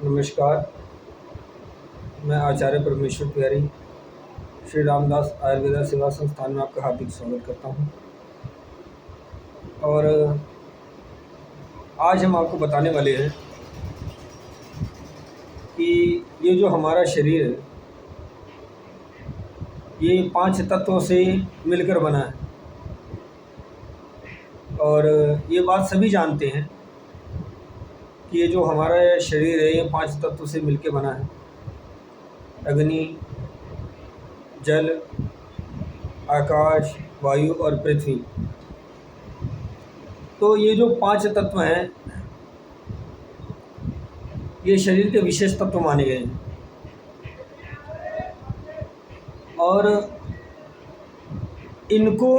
नमस्कार। मैं आचार्य परमेश्वर तिवारी श्री रामदास आयुर्वेदा सेवा संस्थान में आपका हार्दिक स्वागत करता हूं। और आज हम आपको बताने वाले हैं कि ये जो हमारा शरीर है ये 5 तत्वों से मिलकर बना है। और ये बात सभी जानते हैं कि ये जो हमारा शरीर है ये 5 तत्वों से मिलकर बना है। अग्नि, जल, आकाश, वायु और पृथ्वी। तो ये जो 5 तत्व हैं ये शरीर के विशेष तत्व माने गए हैं। और इनको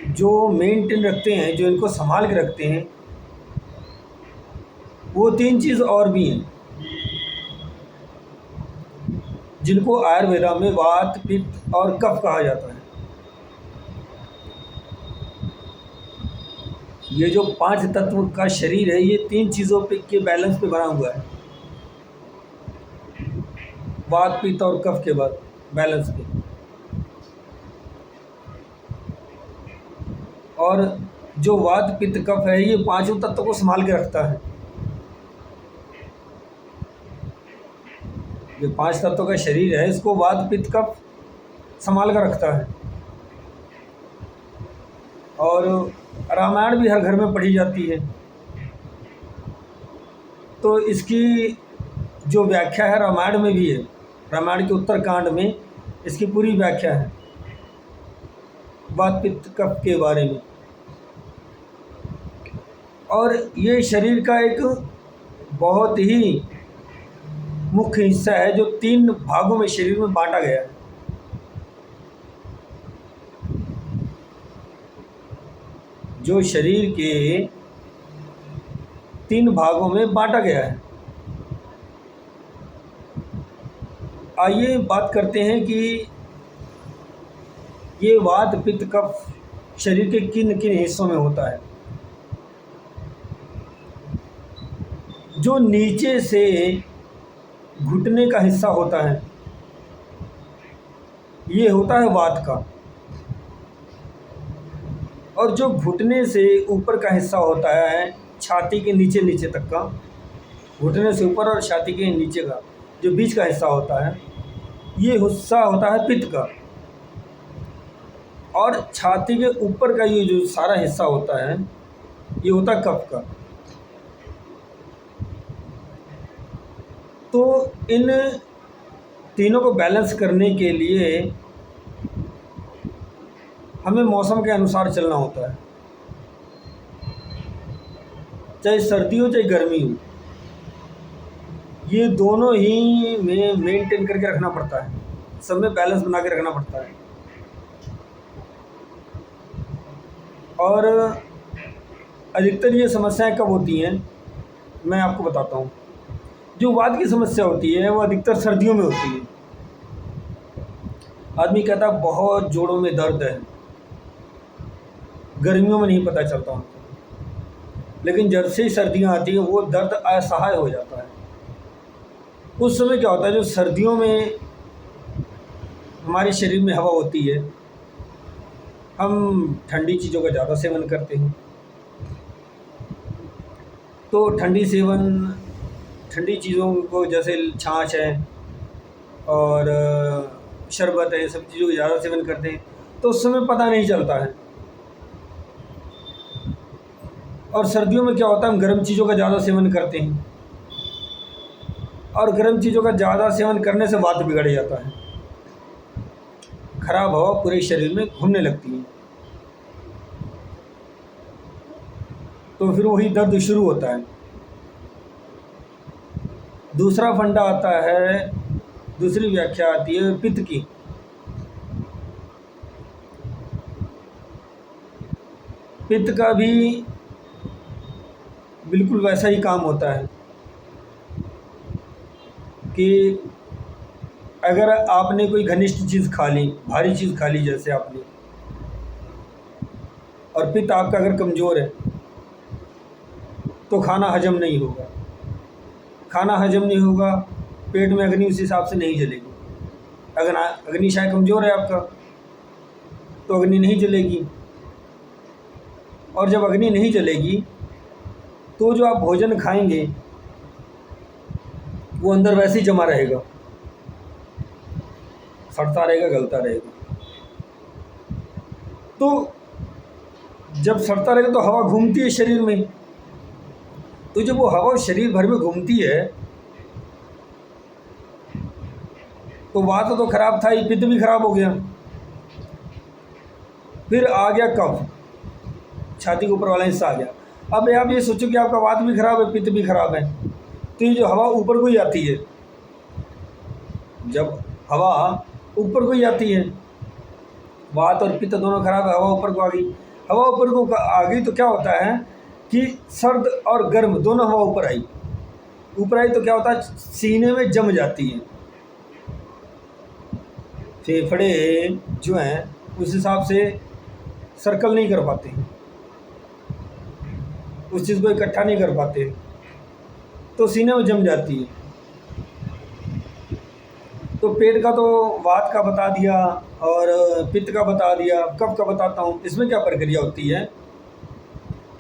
जो मेंटेन रखते हैं, जो इनको संभाल के रखते हैं, वो 3 चीज़ और भी हैं जिनको आयुर्वेदा में वात, पित्त और कफ कहा जाता है। ये जो 5 तत्व का शरीर है ये 3 चीज़ों पे के बैलेंस पे बना हुआ है। वात, पित्त और कफ के बाद बैलेंस पे। और जो वात, पित्त, कफ है ये 5 तत्वों को संभाल के रखता है। जो 5 तत्वों का शरीर है इसको वात, पित्त, कफ संभाल कर रखता है। और रामायण भी हर घर में पढ़ी जाती है। तो इसकी जो व्याख्या है रामायण में भी है। रामायण के उत्तरकांड में इसकी पूरी व्याख्या है वात, पित्त, कफ के बारे में। और ये शरीर का एक बहुत ही मुख्य हिस्सा है जो 3 भागों में शरीर में बांटा गया है। जो शरीर के 3 भागों में बांटा गया है। आइए बात करते हैं कि ये वात, पित्त, कफ शरीर के किन किन हिस्सों में होता है। जो नीचे से घुटने का हिस्सा होता है ये होता है वात का। और जो घुटने से ऊपर का हिस्सा होता है छाती के नीचे नीचे तक का, घुटने से ऊपर और छाती के नीचे का जो बीच का हिस्सा होता है ये हिस्सा होता है पित्त का। और छाती के ऊपर का ये जो सारा हिस्सा होता है ये होता है कफ का। तो इन तीनों को बैलेंस करने के लिए हमें मौसम के अनुसार चलना होता है। चाहे सर्दी हो चाहे गर्मी हो, ये दोनों ही में मेंटेन करके रखना पड़ता है। सब में बैलेंस बना के रखना पड़ता है। और अधिकतर ये समस्याएं कब होती हैं मैं आपको बताता हूँ। जो वात की समस्या होती है वो अधिकतर सर्दियों में होती है। आदमी कहता है बहुत जोड़ों में दर्द है, गर्मियों में नहीं पता चलता उनको, लेकिन जब से ही सर्दियाँ आती हैं वो दर्द असहाय हो जाता है। उस समय क्या होता है, जो सर्दियों में हमारे शरीर में हवा होती है, हम ठंडी चीज़ों का ज़्यादा सेवन करते हैं। तो ठंडी चीज़ों को जैसे छाछ है और शरबत है, सब चीज़ों का ज़्यादा सेवन करते हैं तो उस समय पता नहीं चलता है। और सर्दियों में क्या होता है, हम गर्म चीज़ों का ज़्यादा सेवन करते हैं और गर्म चीज़ों का ज़्यादा सेवन करने से वात बिगड़ जाता है। खराब हवा पूरे शरीर में घूमने लगती है तो फिर वही दर्द शुरू होता है। दूसरा फंडा आता है, दूसरी व्याख्या आती है पित्त की। पित्त का भी बिल्कुल वैसा ही काम होता है कि अगर आपने कोई घनिष्ठ चीज़ खा ली, भारी चीज़ खा ली जैसे आपने, और पित्त आपका अगर कमज़ोर है तो खाना हजम नहीं होगा। खाना हजम नहीं होगा, पेट में अग्नि उस हिसाब से नहीं जलेगी। अगर अग्नि शायद कमज़ोर है आपका तो अग्नि नहीं जलेगी, और जब अग्नि नहीं जलेगी तो जो आप भोजन खाएंगे वो अंदर वैसे ही जमा रहेगा, सड़ता रहेगा, गलता रहेगा। तो जब सड़ता रहेगा तो हवा घूमती है शरीर में, तो जब वो हवा शरीर भर में घूमती है तो वात तो खराब था ही, पित्त भी खराब हो गया। फिर आ गया कफ, छाती के ऊपर वाला हिस्सा आ गया। अब आप ये सोचो कि आपका वात भी खराब है, पित्त भी खराब है, तो ये जो हवा ऊपर को ही आती है, जब हवा ऊपर को ही आती है, वात और पित्त दोनों खराब है, हवा ऊपर को आ गई। हवा ऊपर को आ गई तो क्या होता है कि सर्द और गर्म दोनों हवा ऊपर आई तो क्या होता है, सीने में जम जाती है। फेफड़े जो हैं उस हिसाब से सर्कल नहीं कर पाते, उस चीज़ को इकट्ठा नहीं कर पाते, तो सीने में जम जाती है। तो पेट का तो वात का बता दिया और पित्त का बता दिया, कफ का बताता हूँ। इसमें क्या प्रक्रिया होती है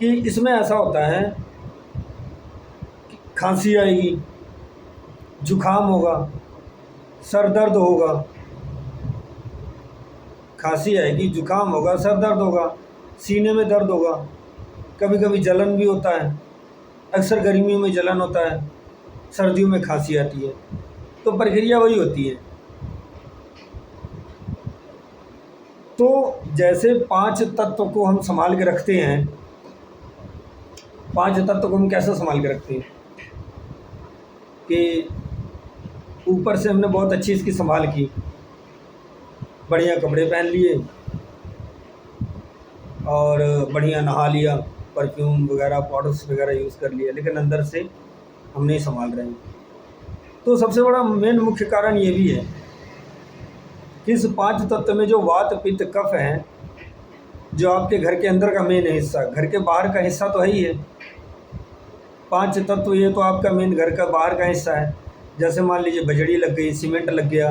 कि इसमें ऐसा होता है कि खांसी आएगी, जुखाम होगा, सर दर्द होगा, खांसी आएगी, जुखाम होगा, सर दर्द होगा, सीने में दर्द होगा, कभी कभी जलन भी होता है। अक्सर गर्मियों में जलन होता है, सर्दियों में खांसी आती है। तो प्रक्रिया वही होती है। तो जैसे 5 तत्व को हम संभाल के रखते हैं, 5 तत्व को हम कैसे संभाल के रखते हैं कि ऊपर से हमने बहुत अच्छी इसकी संभाल की, बढ़िया कपड़े पहन लिए और बढ़िया नहा लिया, परफ्यूम वगैरह पाउडर्स वगैरह यूज़ कर लिया, लेकिन अंदर से हम नहीं संभाल रहे हैं। तो सबसे बड़ा मेन मुख्य कारण ये भी है कि इस 5 तत्व में जो वात पित्त कफ हैं, जो आपके घर के अंदर का मेन हिस्सा, घर के बाहर का हिस्सा तो है ही है। 5 तत्व ये तो आपका मेन घर का बाहर का हिस्सा है। जैसे मान लीजिए बजड़ी लग गई, सीमेंट लग गया,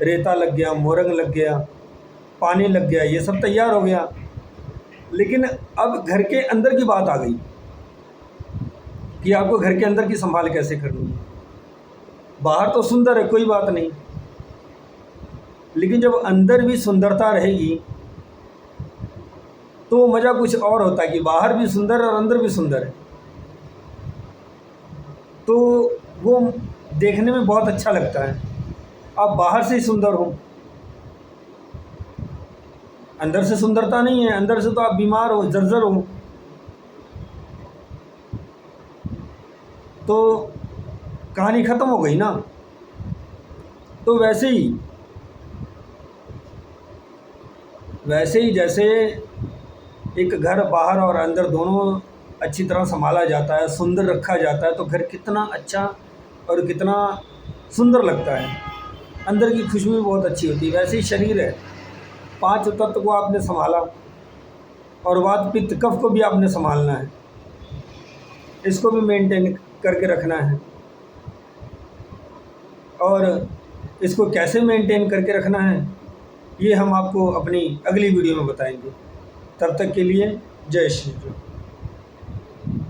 रेता लग गया, मोरंग लग गया, पानी लग गया, ये सब तैयार हो गया। लेकिन अब घर के अंदर की बात आ गई कि आपको घर के अंदर की संभाल कैसे करनी है। बाहर तो सुंदर है, कोई बात नहीं, लेकिन जब अंदर भी सुंदरता रहेगी तो मज़ा कुछ और होता है कि बाहर भी सुंदर और अंदर भी सुंदर है, तो वो देखने में बहुत अच्छा लगता है। आप बाहर से ही सुंदर हो, अंदर से सुंदरता नहीं है, अंदर से तो आप बीमार हो, जर्जर हो, तो कहानी ख़त्म हो गई ना। तो वैसे ही जैसे एक घर बाहर और अंदर दोनों अच्छी तरह संभाला जाता है, सुंदर रखा जाता है, तो घर कितना अच्छा और कितना सुंदर लगता है, अंदर की खुशबू भी बहुत अच्छी होती है। वैसे ही शरीर है, 5 तत्व को आपने संभाला और वात पित्त कफ को भी आपने संभालना है, इसको भी मेंटेन करके रखना है। और इसको कैसे मेंटेन करके रखना है ये हम आपको अपनी अगली वीडियो में बताएंगे। तब तक के लिए जय श्री राम।